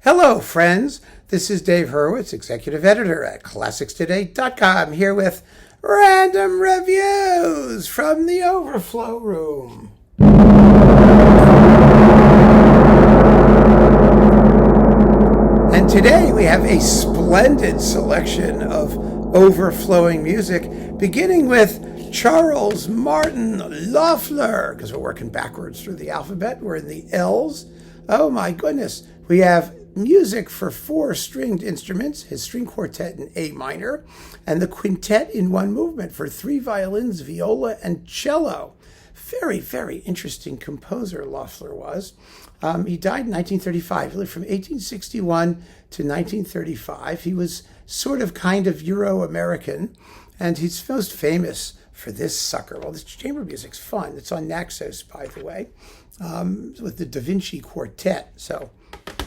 Hello, friends. This is Dave Hurwitz, executive editor at ClassicsToday.com, here with random reviews from the Overflow room. And today we have a splendid selection of overflowing music, beginning with Charles Martin Loeffler, because we're working backwards through the alphabet. We're in the L's. Oh my goodness. We have music for 4 stringed instruments, his string quartet in A minor, and the quintet in one movement for 3 violins, viola, and cello. Very, very interesting composer Loeffler was. He died in 1935. He lived from 1861 to 1935. He was sort of kind of Euro-American, and he's most famous for this sucker. Well, this chamber music's fun. It's on Naxos, by the way, with the Da Vinci Quartet. So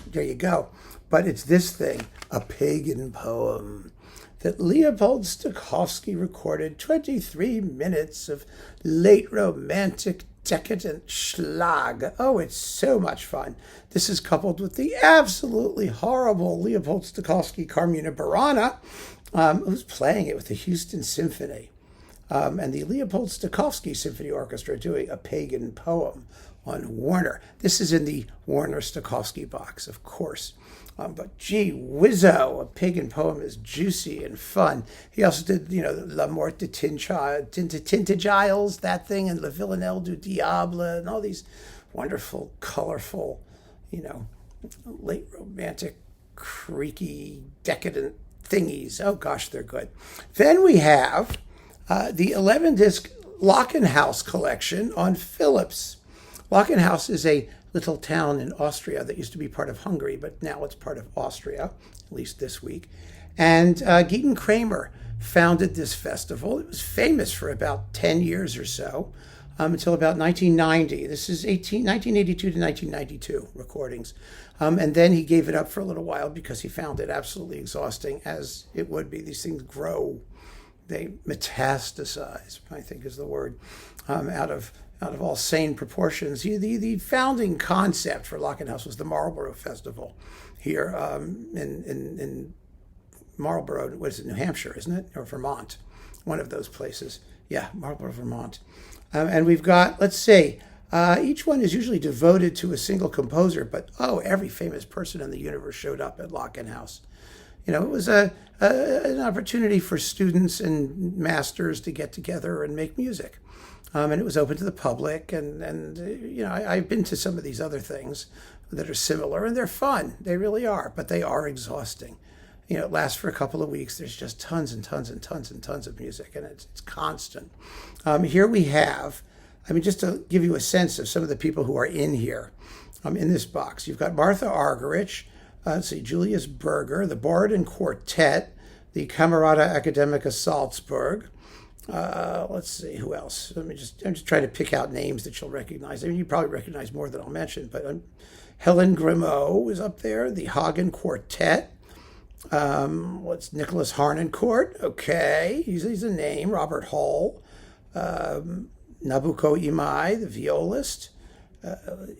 there you go. But it's this thing, a pagan poem, that Leopold Stokowski recorded 23 minutes of late romantic decadent schlag. Oh, it's so much fun. This is coupled with the absolutely horrible Leopold Stokowski Carmina Burana, who's playing it with the Houston Symphony. And the Leopold Stokowski Symphony Orchestra doing a pagan poem on Warner. This is in the Warner Stokowski box, of course. But gee whizzo, a pagan poem is juicy and fun. He also did, La Mort de Tintagiles, that thing, and La Villanelle du Diable, and all these wonderful, colorful, late romantic, creaky, decadent thingies. Oh gosh, they're good. Then we have the 11-disc Lockenhaus collection on Philips. Lockenhaus is a little town in Austria that used to be part of Hungary, but now it's part of Austria, at least this week. And Gidon Kremer founded this festival. It was famous for about 10 years or so, until about 1990. This is 1982 to 1992 recordings. And then he gave it up for a little while because he found it absolutely exhausting, as it would be. These things grow. They metastasize, I think is the word, out of all sane proportions. The founding concept for Lockenhaus was the Marlborough Festival here in Marlborough. What is it, New Hampshire, isn't it? Or Vermont, one of those places. Yeah, Marlborough, Vermont. And we've got, let's see, each one is usually devoted to a single composer, but every famous person in the universe showed up at Lockenhaus. It was an opportunity for students and masters to get together and make music. And it was open to the public. And I've been to some of these other things that are similar, and they're fun. They really are, but they are exhausting. It lasts for a couple of weeks. There's just tons and tons and tons and tons of music, and it's constant. Here we have, just to give you a sense of some of the people who are in here, in this box, you've got Martha Argerich, Julius Berger, the Bard and Quartet, the Camerata Academica Salzburg. Let's see, who else? I'm just trying to pick out names that you'll recognize. You probably recognize more than I'll mention, but Helen Grimaud is up there, the Hagen Quartet. What's Nicholas Harnoncourt? Okay, he's a name. Robert Hall, Nabucco Imai, the violist,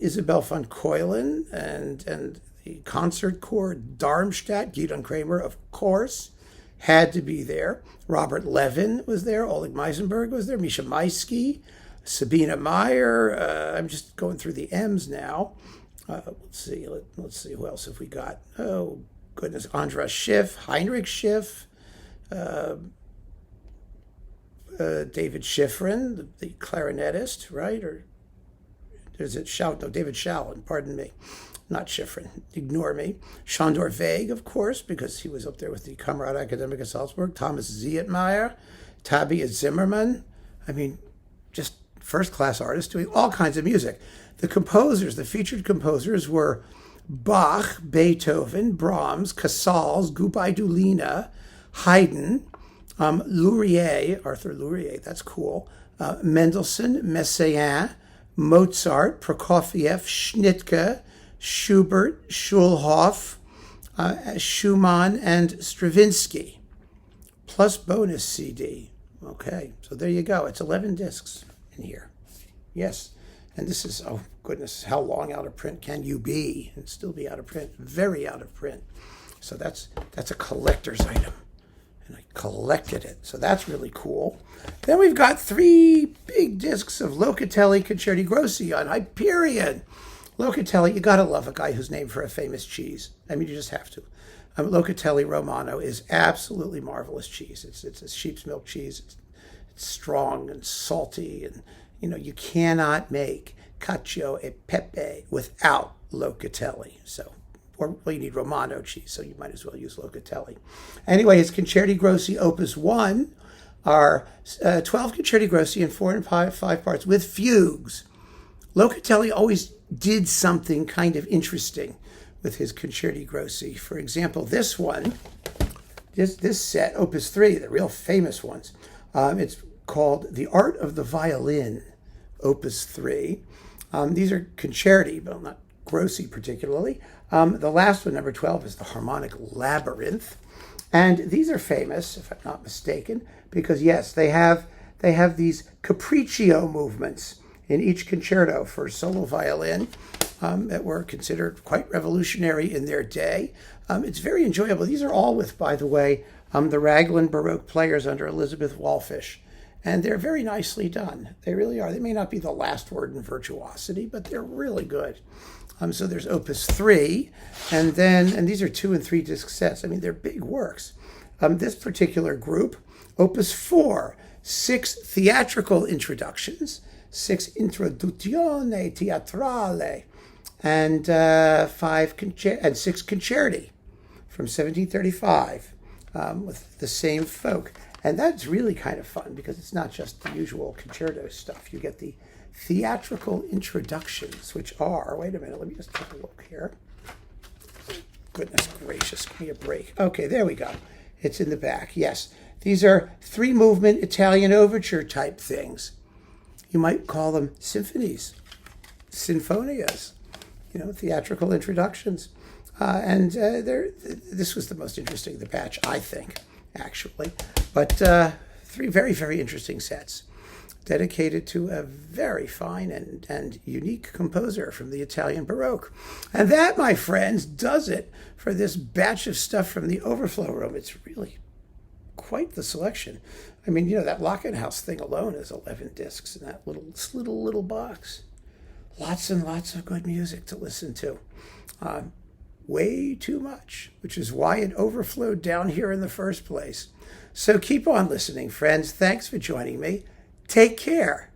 Isabel von Keulen, and the concert corps Darmstadt. Gidon Kremer, of course, had to be there. Robert Levin was there. Oleg Meisenberg was there. Misha Maisky, Sabina Meyer. I'm just going through the M's now. Let's see who else have we got. Oh goodness, Andras Schiff, Heinrich Schiff, David Schifrin, the clarinetist, right? Or is it Schout? No, David Schallon, pardon me. Not Schifrin, ignore me. Shandor Weig, of course, because he was up there with the Camerata Academica Salzburg. Thomas Zietmeyer, Tabia Zimmerman. Just first-class artists doing all kinds of music. The featured composers were Bach, Beethoven, Brahms, Casals, Gubaidulina, Haydn, Arthur Luria, that's cool, Mendelssohn, Messiaen, Mozart, Prokofiev, Schnittke, Schubert, Schulhoff, Schumann, and Stravinsky, plus bonus CD. Okay, so there you go. It's 11 discs in here. Yes. And this is, oh goodness, how long out of print can you be and still be out of print? Very out of print. So that's a collector's item. And I collected it. So that's really cool. Then we've got 3 big discs of Locatelli Concerti Grossi on Hyperion. Locatelli, you gotta love a guy who's named for a famous cheese. I mean, you just have to. Locatelli Romano is absolutely marvelous cheese. It's a sheep's milk cheese. It's strong and salty, and you cannot make cacio e pepe without Locatelli. Well, you need Romano cheese, so you might as well use Locatelli. Anyway, his Concerti Grossi Opus 1 are 12 Concerti Grossi in 4 and 5 parts with fugues. Locatelli always did something kind of interesting with his Concerti Grossi. For example, this one, this set, Opus 3, the real famous ones, it's called The Art of the Violin, Opus 3. These are concerti, but not Grossi particularly. The last one, number 12, is the Harmonic Labyrinth. And these are famous, if I'm not mistaken, because yes, they have these capriccio movements in each concerto for solo violin that were considered quite revolutionary in their day. It's very enjoyable. These are all with, by the way, the Raglan Baroque players under Elizabeth Wallfish. And they're very nicely done. They really are. They may not be the last word in virtuosity, but they're really good. So there's Opus 3, and these are 2 and 3 disc sets. I mean, they're big works. This particular group, Opus 4, 6 theatrical introductions, 6 introduzione teatrale, and 6 concerti from 1735 with the same folk. And that's really kind of fun because it's not just the usual concerto stuff. You get the theatrical introductions, which are, wait a minute, let me just take a look here. Goodness gracious, give me a break. Okay, there we go. It's in the back. Yes, these are 3-movement Italian overture type things. You might call them symphonies, sinfonias, theatrical introductions. This was the most interesting of the batch, I think, actually. But 3 very, very interesting sets dedicated to a very fine and unique composer from the Italian Baroque. And that, my friends, does it for this batch of stuff from the Overflow room. It's really quite the selection. I mean, that Lockenhaus thing alone is 11 discs in that little box. Lots and lots of good music to listen to. Way too much, which is why it overflowed down here in the first place. So keep on listening, friends. Thanks for joining me. Take care.